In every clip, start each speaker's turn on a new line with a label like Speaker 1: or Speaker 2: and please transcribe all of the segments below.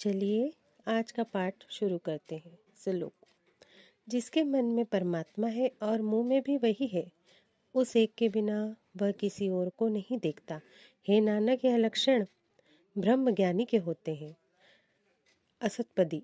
Speaker 1: चलिए आज का पाठ शुरू करते हैं। श्लोक। जिसके मन में परमात्मा है और मुंह में भी वही है, उस एक के बिना वह किसी और को नहीं देखता। हे नानक, यह लक्षण ब्रह्म ज्ञानी के होते हैं। असतपदी।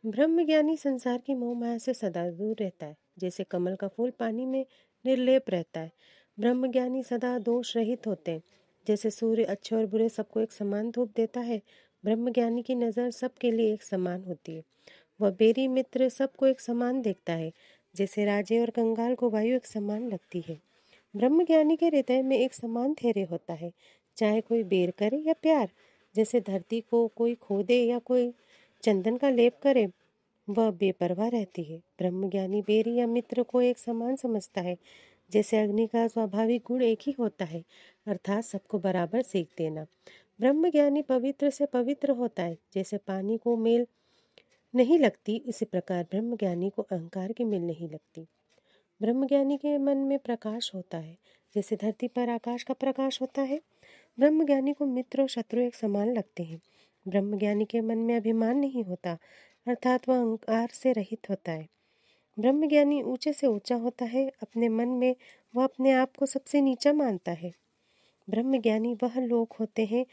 Speaker 1: ब्रह्म ज्ञानी संसार की मोह माया से सदा दूर रहता है, जैसे कमल का फूल पानी में निर्लेप रहता है। ब्रह्म ज्ञानी सदा दोष रहित होते हैं, जैसे सूर्य अच्छे और बुरे सबको एक समान धूप देता है। ब्रह्म ज्ञानी की नज़र सबके लिए एक समान होती है। वह बेरी मित्र सबको एक समान देखता है, जैसे राजे और कंगाल को वायु एक समान लगती है। ब्रह्म ज्ञानी के हृदय में एक समान धैर्य होता है, चाहे कोई बेर करे या प्यार। जैसे धरती को कोई खोदे या कोई चंदन का लेप करे, वह बेपरवाह रहती है। ब्रह्मज्ञानी बेरी या मित्र को एक समान समझता है, जैसे अग्नि का स्वाभाविक गुण एक ही होता है, अर्थात सबको बराबर सेक देना। ब्रह्मज्ञानी पवित्र से पवित्र होता है, जैसे पानी को मेल नहीं लगती, इसी प्रकार ब्रह्मज्ञानी को अहंकार की मेल नहीं लगती। ब्रह्मज्ञानी के मन में प्रकाश होता है, जैसे धरती पर आकाश का प्रकाश होता है। ब्रह्मज्ञानी को मित्र और शत्रु एक समान लगते हैं। ब्रह्मज्ञानी के मन में अभिमान नहीं होता, अर्थात वह अहंकार से रहित होता है। ब्रह्मज्ञानी ऊंचे से ऊंचा होता है, अपने मन में वह अपने आप को सबसे नीचा मानता है। ब्रह्मज्ञानी वह लोग होते हैं,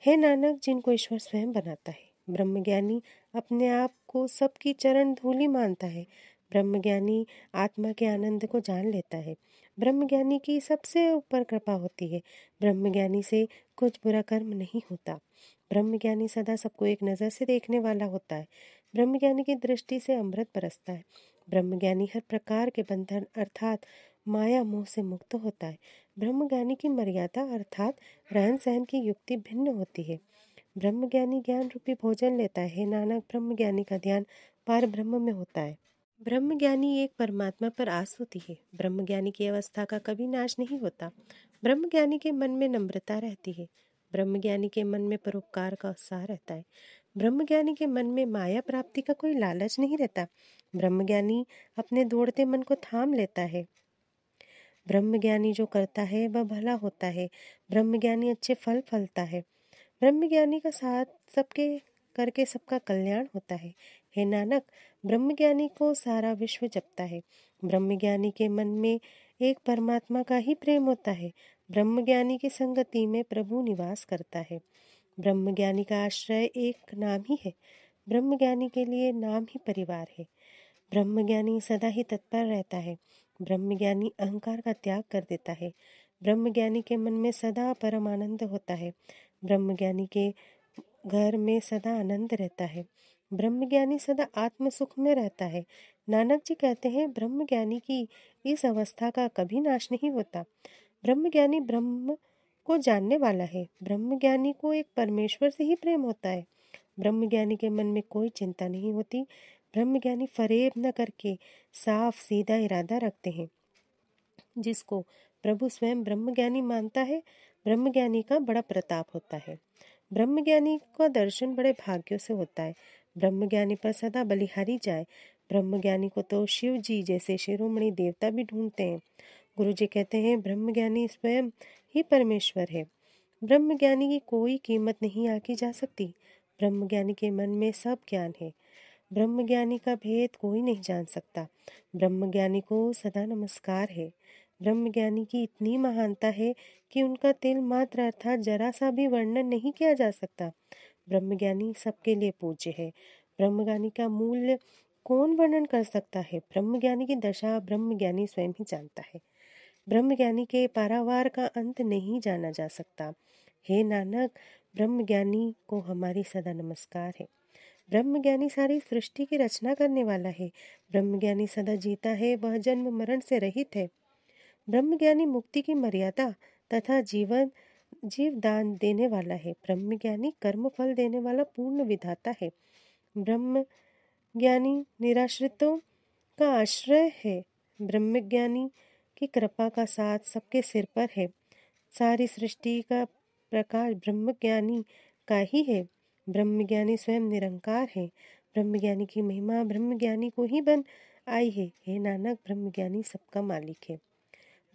Speaker 1: हे नानक, जिनको ईश्वर स्वयं बनाता है। ब्रह्मज्ञानी अपने आप को सबकी चरण धूलि मानता है। ब्रह्मज्ञानी आत्मा के आनंद को जान लेता है। ब्रह्मज्ञानी की सबसे ऊपर कृपा होती है। ब्रह्मज्ञानी से कुछ बुरा कर्म नहीं होता। ब्रह्मज्ञानी सदा सबको एक नज़र से देखने वाला होता है। ब्रह्मज्ञानी की दृष्टि से अमृत बरसता है। ब्रह्मज्ञानी हर प्रकार के बंधन अर्थात माया मोह से मुक्त होता है। ब्रह्मज्ञानी की मर्यादा अर्थात रहन सहन की युक्ति भिन्न होती है। ब्रह्मज्ञानी ज्ञान रूपी भोजन लेता है। हे नानक, ब्रह्मज्ञानी का ध्यान पार ब्रह्म में होता है। ब्रह्मज्ञानी एक परमात्मा पर आस होती है। ब्रह्मज्ञानी की अवस्था का कभी नाश नहीं होता। ब्रह्मज्ञानी के मन में नम्रता रहती है। ब्रह्मज्ञानी के मन में परोपकार का उत्साह रहता है। ब्रह्मज्ञानी के मन में माया प्राप्ति का कोई लालच नहीं रहता। ब्रह्मज्ञानी अपने दौड़ते मन को थाम लेता है। ब्रह्मज्ञानी जो करता है वह भला होता है। ब्रह्मज्ञानी अच्छे फल फलता है। ब्रह्मज्ञानी का साथ सबके करके सबका कल्याण होता है। हे नानक, ब्रह्मज्ञानी को सारा विश्व जपता है। ब्रह्मज्ञानी के मन में एक परमात्मा का ही प्रेम होता है। ब्रह्मज्ञानी की संगति में प्रभु निवास करता है। ब्रह्मज्ञानी का आश्रय एक नाम ही है। ब्रह्मज्ञानी के लिए नाम ही परिवार है। ब्रह्मज्ञानी सदा ही तत्पर रहता है। ब्रह्मज्ञानी अहंकार का त्याग कर देता है। ब्रह्मज्ञानी के मन में सदा परम आनंद होता है। ब्रह्मज्ञानी के घर में सदा आनंद रहता है। ब्रह्मज्ञानी सदा आत्म सुख में रहता है। नानक जी कहते हैं, ब्रह्मज्ञानी की इस अवस्था का कभी नाश नहीं होता। ब्रह्मज्ञानी ब्रह्म को जानने वाला है। ब्रह्मज्ञानी को एक परमेश्वर से ही प्रेम होता है। ब्रह्मज्ञानी के मन में कोई चिंता नहीं होती। ब्रह्मज्ञानी फरेब न करके साफ सीधा इरादा रखते हैं। जिसको प्रभु स्वयं ब्रह्मज्ञानी मानता है, ब्रह्मज्ञानी का बड़ा प्रताप होता है। ब्रह्मज्ञानी का दर्शन बड़े भाग्यों से होता है। ब्रह्मज्ञानी पर सदा बलिहारी जाए। ब्रह्मज्ञानी को तो शिव जी जैसे शिरोमणि देवता भी ढूंढते हैं। गुरु जी कहते हैं, ब्रह्मज्ञानी स्वयं ही परमेश्वर है। ब्रह्मज्ञानी की कोई कीमत नहीं आकी जा सकती। ब्रह्मज्ञानी के मन में सब ज्ञान है। ब्रह्मज्ञानी का भेद कोई नहीं जान सकता। ब्रह्मज्ञानी को सदा नमस्कार है। ब्रह्मज्ञानी की इतनी महानता है कि उनका तिल मात्र अर्थात जरा सा भी वर्णन नहीं किया जा सकता। ब्रह्मज्ञानी सबके लिए पूज्य है। ब्रह्मज्ञानी का मूल्य कौन वर्णन कर सकता है? ब्रह्मज्ञानी की दशा ब्रह्मज्ञानी स्वयं ही जानता है। ब्रह्मज्ञानी के पारावार का अंत नहीं जाना जा सकता। हे नानक, ब्रह्मज्ञानी को हमारी सदा नमस्कार है। ब्रह्मज्ञानी सारी सृष्टि की रचना करने वाला है। ब्रह्मज्ञानी सदा जीता है, वह जन्म मरण से रहित है। ब्रह्मज्ञानी मुक्ति की मर्यादा तथा जीव दान देने वाला है। ब्रह्मज्ञानी कर्म फल देने वाला पूर्ण विधाता है। ब्रह्मज्ञानी निराश्रितों का आश्रय है। ब्रह्मज्ञानी की कृपा का साथ सबके सिर पर है। सारी सृष्टि का प्रकाश ब्रह्मज्ञानी का ही है। ब्रह्मज्ञानी स्वयं निरंकार है। ब्रह्मज्ञानी की महिमा ब्रह्मज्ञानी को ही बन आई है। हे नानक, ब्रह्मज्ञानी सबका मालिक है।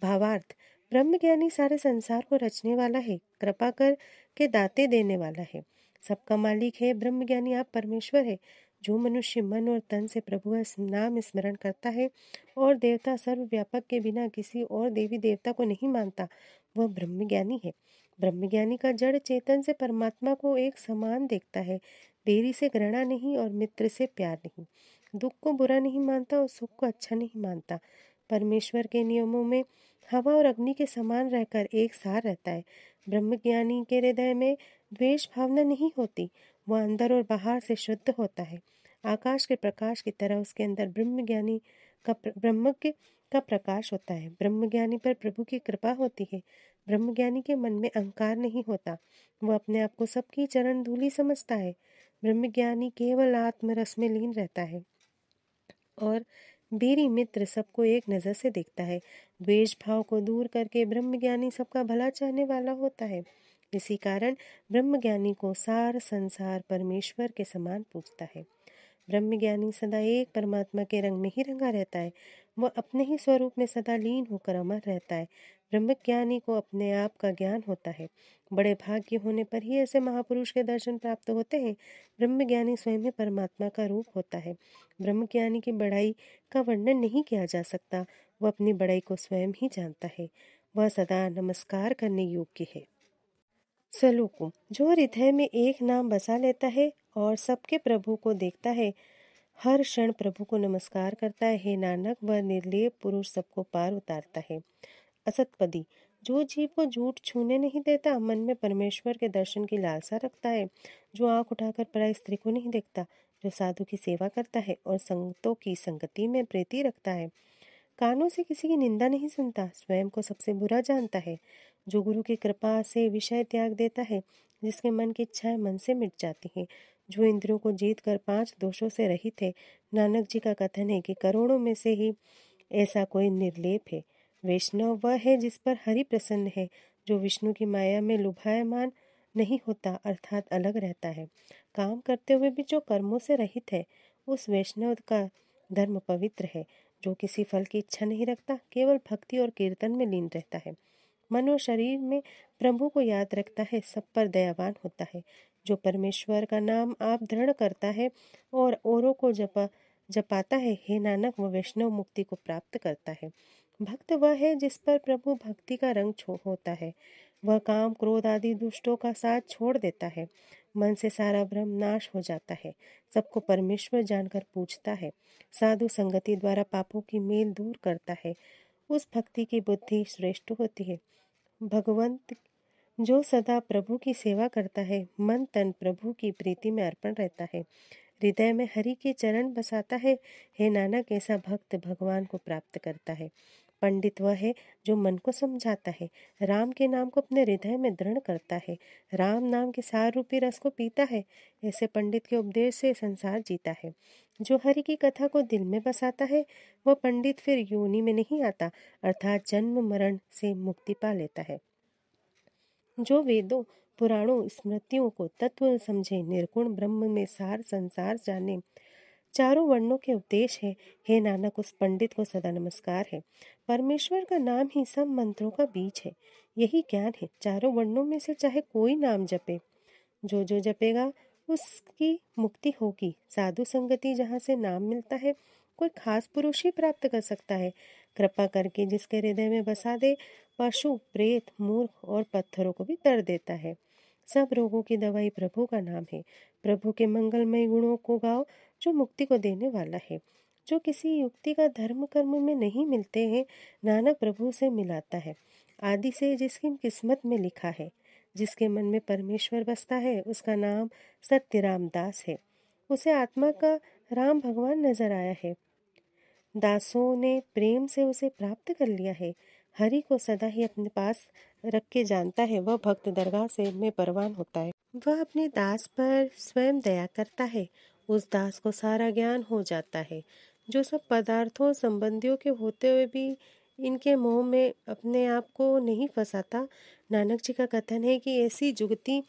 Speaker 1: भावार्थ, ब्रह्मज्ञानी सारे संसार को रचने वाला है, कृपा कर के दाते देने वाला है। सबका मालिक है ब्रह्मज्ञानी, आप परमेश्वर है। जो मनुष्य मन और तन से प्रभु का नाम स्मरण करता है और देवता सर्वव्यापक के बिना किसी और देवी देवता को नहीं मानता, वह ब्रह्मज्ञानी है। ब्रह्मज्ञानी का जड़ चेतन से परमात्मा को एक समान देखता है, देरी से घृणा नहीं और मित्र से प्यार नहीं, दुख को बुरा नहीं मानता और सुख को अच्छा नहीं मानता। परमेश्वर के नियमों में हवा और अग्नि के समान रहकर एक सार रहता है। ब्रह्मज्ञानी के हृदय में द्वेष भावना नहीं होती, वह अंदर और बाहर से शुद्ध होता है। आकाश के प्रकाश की तरह उसके अंदर ब्रह्मज्ञ का प्रकाश होता है। ब्रह्मज्ञानी पर प्रभु की कृपा होती है। ब्रह्मज्ञानी के मन में अहंकार नहीं होता, वह अपने आप को सबकी चरण धूलि समझता है। ब्रह्मज्ञानी केवल आत्मरस में लीन रहता है और बेरी मित्र सबको एक नज़र से देखता है। द्वेष भाव को दूर करके ब्रह्मज्ञानी सबका भला चाहने वाला होता है। इसी कारण ब्रह्मज्ञानी को सार संसार परमेश्वर के समान पूजता है। ब्रह्मज्ञानी सदा एक परमात्मा के रंग में ही रंगा रहता है, वह अपने ही स्वरूप में सदा लीन होकर अमर रहता है। ब्रह्मज्ञानी को अपने आप का ज्ञान होता है। बड़े भाग्य होने पर ही ऐसे महापुरुष के दर्शन प्राप्त होते हैं। ब्रह्मज्ञानी स्वयं ही परमात्मा का रूप होता है। ब्रह्मज्ञानी की बड़ाई का वर्णन नहीं किया जा सकता, वह अपनी बड़ाई को स्वयं ही जानता है। वह सदा नमस्कार करने योग्य है। सलूको, जो हृदय में एक नाम बसा लेता है और सबके प्रभु को देखता है, हर क्षण प्रभु को नमस्कार करता है। हे नानक, वह निर्लेप पुरुष सबको पार उतारता है। असतपदी, जो जीव को झूठ छूने नहीं देता, मन में परमेश्वर के दर्शन की लालसा रखता है, जो आंख उठाकर पराई स्त्री को नहीं देखता, जो साधु की सेवा करता है और संगतों की संगति में प्रीति रखता है, कानों से किसी की निंदा नहीं सुनता, स्वयं को सबसे बुरा जानता है, जो गुरु की कृपा से विषय त्याग देता है, जिसके मन की इच्छाएं मन से मिट जाती हैं, जो इंद्रियों को जीत कर 5 दोषों से रहित है। नानक जी का कथन है कि करोड़ों में से ही ऐसा कोई निर्लेप है। वैष्णव वह है जिस पर हरि प्रसन्न है, जो विष्णु की माया में लुभायमान नहीं होता, अर्थात अलग रहता है। काम करते हुए भी जो कर्मों से रहित है, उस वैष्णव का धर्म पवित्र है। जो किसी फल की इच्छा नहीं रखता, केवल भक्ति और कीर्तन में लीन रहता है। मन और शरीर में प्रभु को याद रखता है, सब पर दयावान होता है। जो परमेश्वर का नाम आप दृढ़ करता है और औरों को जपाता है, हे नानक, वह वैष्णव मुक्ति को प्राप्त करता है। भक्त वह है जिस पर प्रभु भक्ति का रंग होता है। वह काम क्रोध आदि दुष्टों का साथ छोड़ देता है। मन से सारा भ्रम नाश हो जाता है, सबको परमेश्वर जानकर पूछता है। साधु संगति द्वारा पापों की मेल दूर करता है। उस भक्ति की बुद्धि श्रेष्ठ होती है। भगवंत जो सदा प्रभु की सेवा करता है, मन तन प्रभु की प्रीति में अर्पण रहता है, हृदय में हरि के चरण बसाता है, हे नानक, ऐसा भक्त भगवान को प्राप्त करता है। पंडित वह है जो मन को समझाता है, राम के नाम को अपने हृदय में दृढ़ करता है, राम नाम के सार रूपी रस को पीता है। ऐसे पंडित के उपदेश से संसार जीता है। जो हरि की कथा को दिल में बसाता है, वह पंडित फिर योनि में नहीं आता, अर्थात जन्म मरण से मुक्ति पा लेता है। जो वेदों पुराणों स्मृतियों को तत्व समझे, निर्गुण ब्रह्म में सार संसार जाने, चारों वर्णों के उपदेश है, हे नानक, उस पंडित को सदा नमस्कार है। परमेश्वर का नाम ही सब मंत्रों का बीज है, यही ज्ञान है। चारों वर्णों में से चाहे कोई नाम जपे, जो जो जपेगा उसकी मुक्ति होगी। साधु संगति जहाँ से नाम मिलता है, कोई खास पुरुष ही प्राप्त कर सकता है। कृपा करके जिसके हृदय में बसा दे, पशु प्रेत मूर्ख और पत्थरों को भी तर देता है। सब रोगों की दवाई प्रभु का नाम है। प्रभु के मंगलमय गुणों को गाओ, जो मुक्ति को देने वाला है। जो किसी युक्ति का धर्म कर्म में नहीं मिलते हैं, नानक प्रभु से मिलाता है। आदि से जिसकी किस्मत में लिखा है, जिसके मन में परमेश्वर बसता है, उसका नाम सत्य रामदास है। उसे आत्मा का राम भगवान नजर आया है। दासों ने प्रेम से उसे प्राप्त कर लिया है। हरि को सदा ही अपने पास रख के जानता है, वह भक्त दरगाह से में परवान होता है। वह अपने दास पर स्वयं दया करता है, उस दास को सारा ज्ञान हो जाता है। जो सब पदार्थों संबंधियों के होते हुए भी इनके मोह में अपने आप को नहीं फंसाता, नानक जी का कथन है कि ऐसी जुगती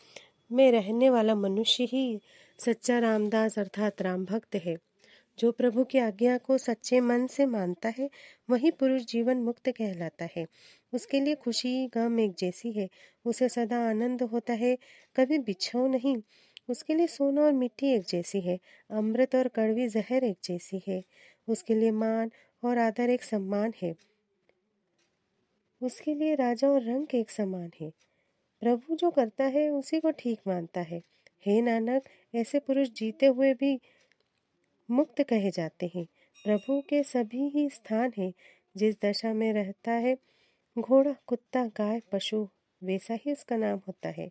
Speaker 1: में रहने वाला मनुष्य ही सच्चा रामदास अर्थात राम भक्त है। जो प्रभु की आज्ञा को सच्चे मन से मानता है, वही पुरुष जीवन मुक्त कहलाता है। उसके लिए खुशी गम एक जैसी है, उसे सदा आनंद होता है, कभी बिछो नहीं। उसके लिए सोना और मिट्टी एक जैसी है, अमृत और कड़वी जहर एक जैसी है। उसके लिए मान और आदर एक समान है, उसके लिए राजा और रंग एक समान है। प्रभु जो करता है उसी को ठीक मानता है। हे नानक, ऐसे पुरुष जीते हुए भी मुक्त कहे जाते हैं। प्रभु के सभी ही स्थान हैं। जिस दशा में रहता है घोड़ा, कुत्ता, गाय, पशु, वैसा ही उसका नाम होता है।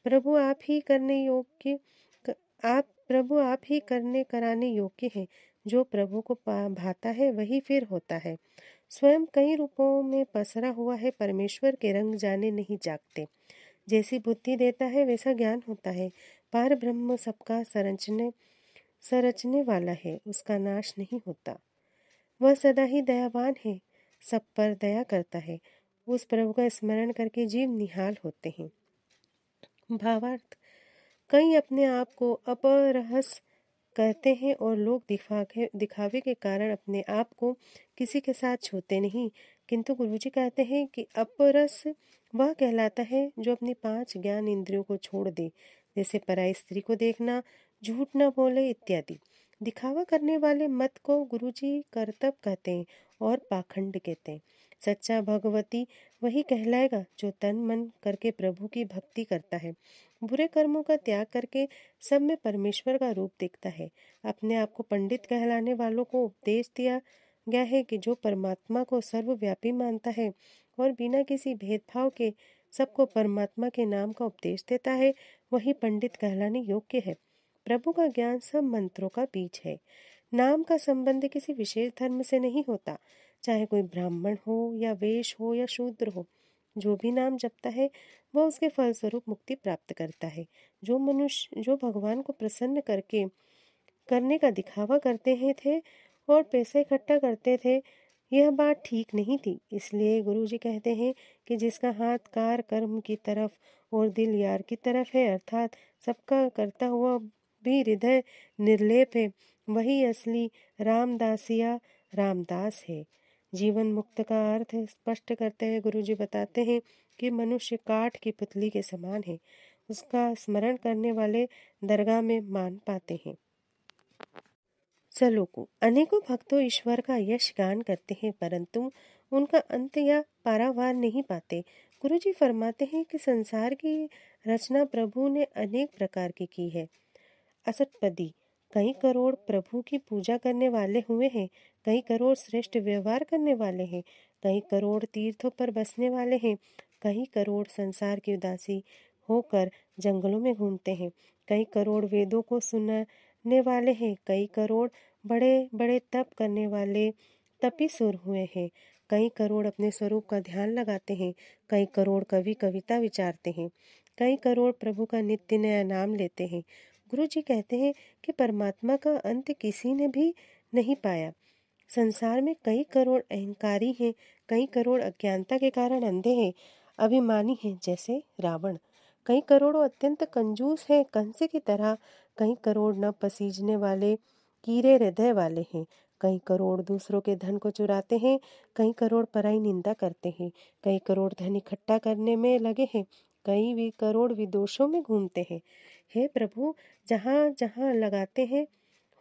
Speaker 1: प्रभु आप ही करने योग्य प्रभु आप ही करने कराने योग्य हैं। जो प्रभु को भाता है वही फिर होता है। स्वयं कई रूपों में पसरा हुआ है, परमेश्वर के रंग जाने नहीं जागते। जैसी बुद्धि देता है वैसा ज्ञान होता है। पार ब्रह्म सबका संरचने वाला है, उसका नाश नहीं होता। वह सदा ही दयावान है, सब पर दया करता है। उस प्रभु का स्मरण करके जीव निहाल होते हैं। भावार्थ, कई अपने आप को अपरहस कहते हैं और लोग दिखावे के कारण अपने आप को किसी के साथ छूते नहीं, किंतु गुरुजी कहते हैं कि अपरस वह कहलाता है जो अपनी 5 ज्ञान इंद्रियों को छोड़ दे, जैसे पराई स्त्री को देखना, झूठ न बोले इत्यादि। दिखावा करने वाले मत को गुरुजी करतब कहते हैं और पाखंड कहते हैं। सच्चा भगवती वही कहलाएगा जो तन मन करके प्रभु की भक्ति करता है, बुरे कर्मों का त्याग करके सब में परमेश्वर का रूप देखता है। अपने आप को पंडित कहलाने वालों को उपदेश दिया गया है कि जो परमात्मा को सर्वव्यापी मानता है और बिना किसी भेदभाव के सबको परमात्मा के नाम का उपदेश देता है, वही पंडित कहलाने योग्य है। प्रभु का ज्ञान सब मंत्रों का बीज है। नाम का संबंध किसी विशेष धर्म से नहीं होता, चाहे कोई ब्राह्मण हो या वैश्य हो या शूद्र हो। जो भी नाम जपता है वह उसके फलस्वरूप मुक्ति प्राप्त करता है। जो मनुष्य जो भगवान को प्रसन्न करने का दिखावा करते हैं थे और पैसे इकट्ठा करते थे, यह बात ठीक नहीं थी। इसलिए गुरुजी कहते हैं कि जिसका हाथ कार कर्म की तरफ और दिल यार की तरफ है, अर्थात सबका करता हुआ भी हृदय निर्लेप है, वही असली रामदासिया रामदास है। जीवन मुक्त का अर्थ स्पष्ट करते हुए गुरुजी बताते हैं कि मनुष्य काठ की पुतली के समान है। उसका स्मरण करने वाले दरगाह में मान पाते हैं। सलोको, अनेकों भक्तों ईश्वर का यश गान करते हैं, परंतु उनका अंत या पारावार नहीं पाते। गुरुजी फरमाते हैं कि संसार की रचना प्रभु ने अनेक प्रकार की की है। असटपदी, कई करोड़ प्रभु की पूजा करने वाले हुए हैं, कई करोड़ श्रेष्ठ व्यवहार करने वाले हैं, कई करोड़ तीर्थों पर बसने वाले हैं, कई करोड़ संसार की उदासी होकर जंगलों में घूमते हैं, कई करोड़ वेदों को सुनने वाले हैं, कई करोड़ बड़े बड़े तप करने वाले तपी सुर हुए हैं, कई करोड़ अपने स्वरूप का ध्यान लगाते हैं, कई करोड़ कवि कविता विचारते हैं, कई करोड़ प्रभु का नित्य नया नाम लेते हैं। गुरु जी कहते हैं कि परमात्मा का अंत किसी ने भी नहीं पाया। संसार में कई करोड़ अहंकारी हैं, कई करोड़ अज्ञानता के कारण अंधे हैं, अभिमानी हैं जैसे रावण, कई करोड़ों अत्यंत कंजूस हैं कंसे की तरह, कई करोड़ न पसीजने वाले कीड़े हृदय वाले हैं, कई करोड़ दूसरों के धन को चुराते हैं, कई करोड़ पराई निंदा करते हैं, कई करोड़ धन इकट्ठा करने में लगे हैं, कई भी करोड़ विदोषों में घूमते हैं। हे प्रभु, जहाँ जहाँ लगाते हैं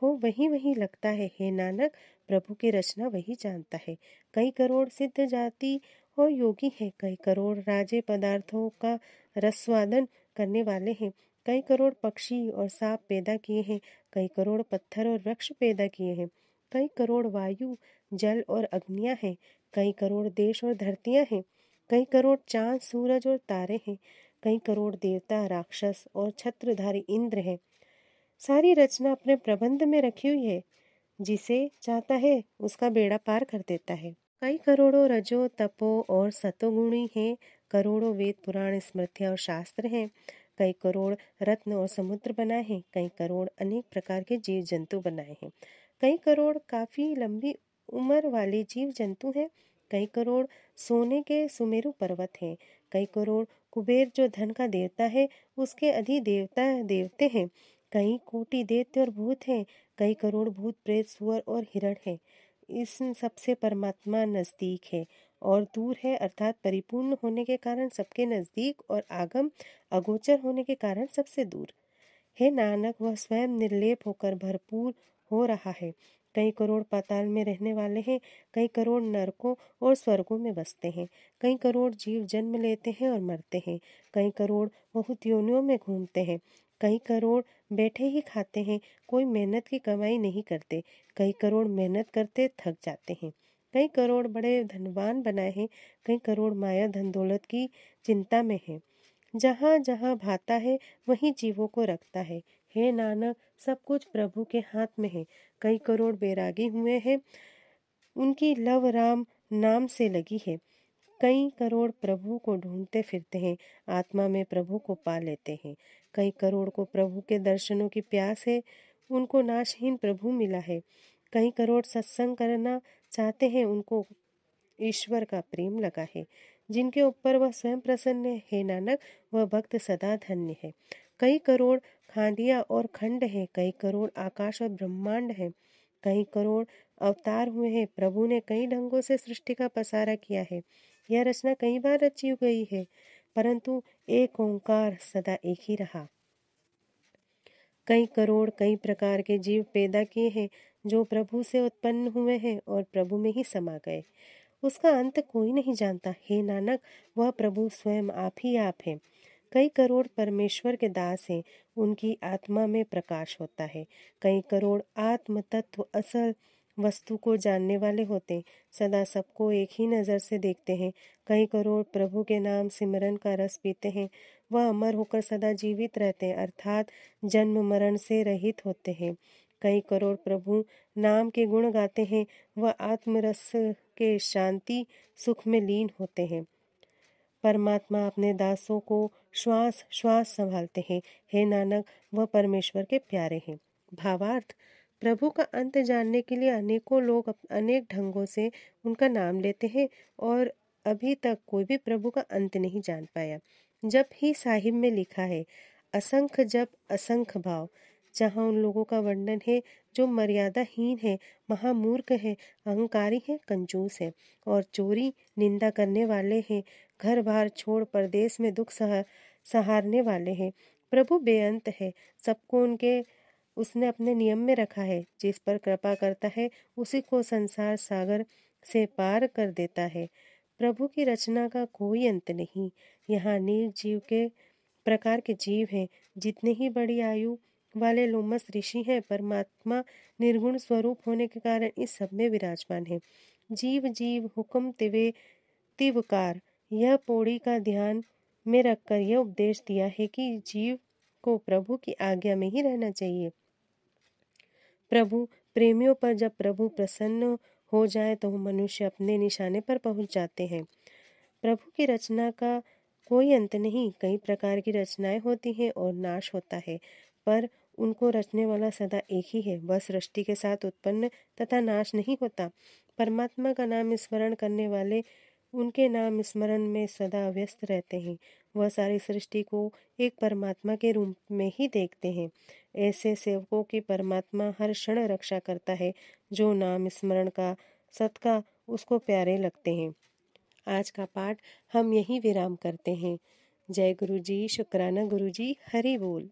Speaker 1: हो वहीं वहीं लगता है। हे नानक, प्रभु की रचना वही जानता है। कई करोड़ सिद्ध जाति और योगी हैं, कई करोड़ राजे पदार्थों का रसवादन करने वाले हैं, कई करोड़ पक्षी और सांप पैदा किए हैं, कई करोड़ पत्थर और वृक्ष पैदा किए हैं, कई करोड़ वायु, जल और अग्नियां हैं, कई करोड़ देश और धरतियां हैं, कई करोड़ चांद, सूरज और तारे हैं, कई करोड़ देवता, राक्षस और छत्रधारी इंद्र हैं। सारी रचना अपने प्रबंध में रखी हुई है, जिसे चाहता है उसका बेड़ा पार कर देता है। कई करोड़ों रजो तपो और सतोगुणी हैं, करोड़ों वेद पुराण स्मृतियाँ और शास्त्र हैं, कई करोड़ रत्न और समुद्र बनाए हैं, कई करोड़ अनेक प्रकार के जीव जंतु बनाए हैं, कई करोड़ काफी लंबी उम्र वाले जीव जंतु हैं, कई करोड़ सोने के सुमेरु पर्वत हैं, कई करोड़ कुबेर जो धन का देवता है उसके अधिदेवता देवते हैं, कई कोटि दैत्य और भूत हैं, कई करोड़ भूत प्रेत सुअर और हिरण हैं। इस सबसे परमात्मा नजदीक है और दूर है, अर्थात परिपूर्ण होने के कारण सबके नजदीक और आगम अगोचर होने के कारण सबसे दूर। हे नानक, वह स्वयं निर्लेप होकर भरपूर हो रहा है। कई करोड़ पाताल में रहने वाले हैं, कई करोड़ नरकों और स्वर्गों में बसते हैं, कई करोड़ जीव जन्म लेते हैं और मरते हैं, कई करोड़ बहुत योनियों में घूमते हैं, कई करोड़ बैठे ही खाते हैं, कोई मेहनत की कमाई नहीं करते, कई करोड़ मेहनत करते थक जाते हैं, कई करोड़ बड़े धनवान बनाए हैं, कई करोड़ माया धन दौलत की चिंता में हैं। जहाँ जहाँ भाता है वहीं जीवों को रखता है। हे नानक, सब कुछ प्रभु के हाथ में है। कई करोड़ बैरागी हुए हैं, उनकी लव राम नाम से लगी है। कई करोड़ प्रभु को ढूंढते फिरते हैं, आत्मा में प्रभु को पा लेते हैं। कई करोड़ को प्रभु के दर्शनों की प्यास है, उनको नाशहीन प्रभु मिला है। कई करोड़ सत्संग करना चाहते हैं, उनको ईश्वर का प्रेम लगा है। जिनके ऊपर वह स्वयं प्रसन्न है, हे नानक, वह भक्त सदा धन्य है। कई करोड़ खांडिया और खंड है, कई करोड़ आकाश और ब्रह्मांड है, कई करोड़ अवतार हुए हैं। प्रभु ने कई ढंगों से सृष्टि का पसारा किया है। यह रचना कई बार रची गई है, परंतु एक ओंकार सदा एक ही रहा। कई करोड़ कई प्रकार के जीव पैदा किए हैं, जो प्रभु से उत्पन्न हुए हैं और प्रभु में ही समा गए। उसका अंत कोई नहीं जानता। हे नानक, वह प्रभु स्वयं आप ही आप है। कई करोड़ परमेश्वर के दास हैं, उनकी आत्मा में प्रकाश होता है। कई करोड़ आत्म तत्व असल वस्तु को जानने वाले होते, सदा सबको एक ही नज़र से देखते हैं। कई करोड़ प्रभु के नाम सिमरन का रस पीते हैं, वह अमर होकर सदा जीवित रहते हैं, अर्थात जन्म मरण से रहित होते हैं। कई करोड़ प्रभु नाम के गुण गाते हैं, वह आत्मरस के शांति सुख में लीन होते हैं। परमात्मा अपने दासों को श्वास श्वास संभालते हैं। हे नानक, वह परमेश्वर के प्यारे हैं। भावार्थ, प्रभु का अंत जानने के लिए अनेकों लोग अनेक ढंगों से उनका नाम लेते हैं और अभी तक कोई भी प्रभु का अंत नहीं जान पाया। जब ही साहिब में लिखा है, असंख्य जप असंख्य भाव। जहाँ उन लोगों का वर्णन है जो मर्यादाहीन है, महामूर्ख है, अहंकारी है, कंजूस है और चोरी निंदा करने वाले हैं, घर बार छोड़ परदेश में दुख सहारने वाले हैं। प्रभु बेअंत है, सबको उसने अपने नियम में रखा है। जिस पर कृपा करता है उसी को संसार सागर से पार कर देता है। प्रभु की रचना का कोई अंत नहीं। यहाँ नील जीव के प्रकार के जीव हैं। जितने ही बड़ी आयु वाले लोमस ऋषि हैं, परमात्मा निर्गुण स्वरूप होने के कारण इस सब में विराजमान है। जीव जीव हुक्म तिवे तिवकार, यह पौड़ी का ध्यान में रखकर यह उपदेश दिया है कि जीव को प्रभु की आज्ञा में ही रहना चाहिए। प्रभु प्रेमियों पर जब प्रभु प्रसन्न हो जाए तो मनुष्य अपने निशाने पर पहुंच जाते हैं। प्रभु की रचना का कोई अंत नहीं। कई प्रकार की रचनाएं होती हैं और नाश होता है, पर उनको रचने वाला सदा एक ही है। वह सृष्टि के साथ उत्पन्न तथा नाश नहीं होता। परमात्मा का नाम स्मरण करने वाले उनके नाम स्मरण में सदा व्यस्त रहते हैं। वह सारी सृष्टि को एक परमात्मा के रूप में ही देखते हैं। ऐसे सेवकों की परमात्मा हर क्षण रक्षा करता है। जो नाम स्मरण का सत्का उसको प्यारे लगते हैं। आज का पाठ हम यहीं विराम करते हैं। जय गुरु जी, शुक्राना गुरु जी, हरि बोल।